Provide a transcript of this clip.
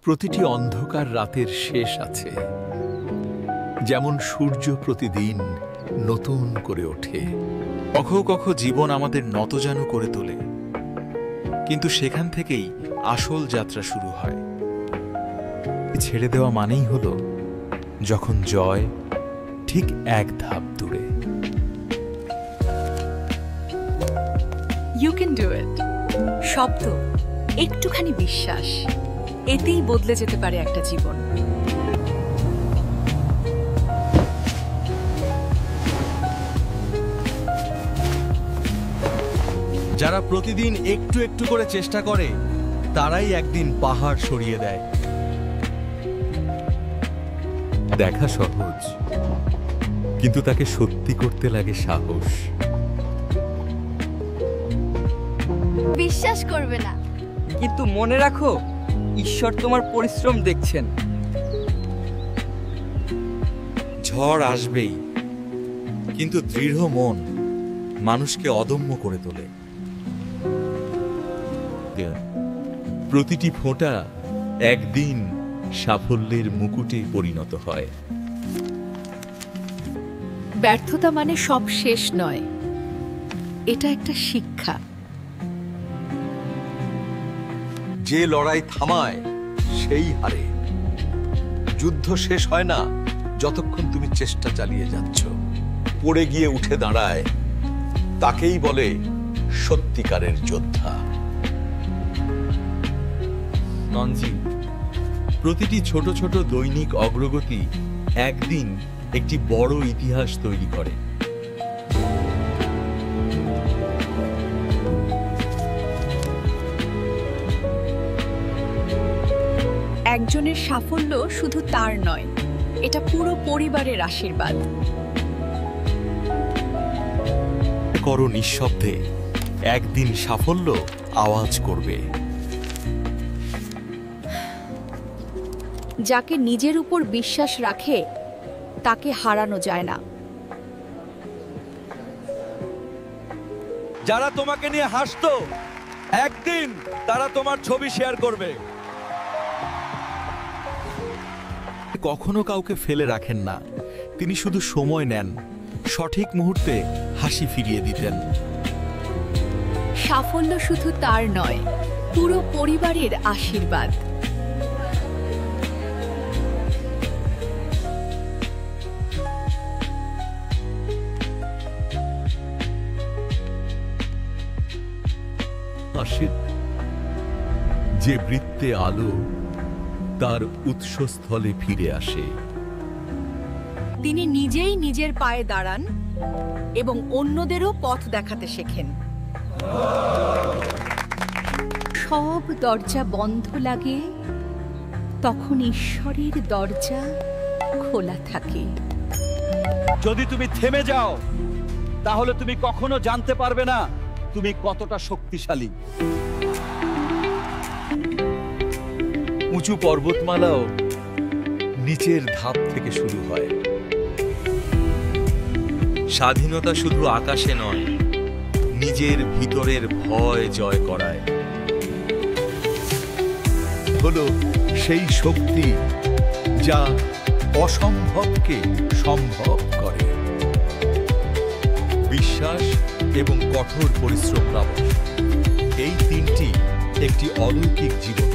প্রতিটি অন্ধকার রাতের শেষ আছে, যেমন সূর্য প্রতিদিন নতুন করে ওঠে। কখো কখো জীবন আমাদের নতজানু করে তোলে, কিন্তু সেখান থেকেই আসল যাত্রা শুরু হয়। ছেড়ে দেওয়া মানেই হলো যখন জয় ঠিক এক ধাপ দূরে। You can do it. শব্দ, একটুখানি বিশ্বাস, এতেই বদলে যেতে পারে একটা জীবন। যারা প্রতিদিন একটু একটু করে চেষ্টা করে, তারাই একদিন পাহাড় সরিয়ে দেয়। দেখা সহজ, কিন্তু তাকে সত্যি করতে লাগে সাহস। বিশ্বাস করবে না, কিন্তু মনে রাখো, ঈশ্বর তোমার পরিশ্রম দেখছেন। ঝড় আসবেই, কিন্তু দৃঢ় মন মানুষকে অদম্য করে তোলে। প্রতিটি ফোঁটা একদিন সাফল্যের মুকুটে পরিণত হয়। ব্যর্থতা মানে সব শেষ নয়, এটা একটা শিক্ষা। যে লড়াই থামায় সেই হারে। যুদ্ধ শেষ হয় না যতক্ষণ তুমি চেষ্টা চালিয়ে যাচ্ছ। পড়ে গিয়ে উঠে দাঁড়ায়, তাকেই বলে সত্যিকারের যোদ্ধা। ননজি, প্রতিটি ছোট ছোট দৈনিক অগ্রগতি একদিন একটি বড় ইতিহাস তৈরি করে। একজনের সাফল্য শুধু তার নয়, এটা পুরো পরিবারের আশীর্বাদ। করো নিঃশব্দে, একদিন সাফল্য আওয়াজ করবে। যাকে নিজের উপর বিশ্বাস রাখে তাকে হারানো যায় না। যারা তোমাকে নিয়ে হাসতো, একদিন তারা তোমার ছবি শেয়ার করবে। কখনো কাউকে ফেলে রাখেন না, তিনি শুধু সময় নেন, সঠিক মুহূর্তে হাসি ফিরিয়ে দিতেন। সাফল্য শুধু তার নয়, পুরো পরিবারের আশীর্বাদ। যে বৃত্তে আলো তার উৎসস্থলে ফিরে আসে। তিনি নিজেই নিজের পায়ে দাঁড়ান এবং অন্যদেরও পথ দেখাতে শেখেন। সব দরজা বন্ধ লাগে, তখন ঈশ্বরের দরজা খোলা থাকে। যদি তুমি থেমে যাও, তাহলে তুমি কখনো জানতে পারবে না তুমি কতটা শক্তিশালী। উঁচু পর্বতমালাও নিচের ধাপ থেকে শুরু হয়। স্বাধীনতা শুধু আকাশে নয়, নিজের ভিতরের ভয় জয় করায়। হলো সেই শক্তি যা অসম্ভবকে সম্ভব করে। বিশ্বাস এবং কঠোর পরিশ্রম, এই তিনটি একটি অলৌকিক জীবন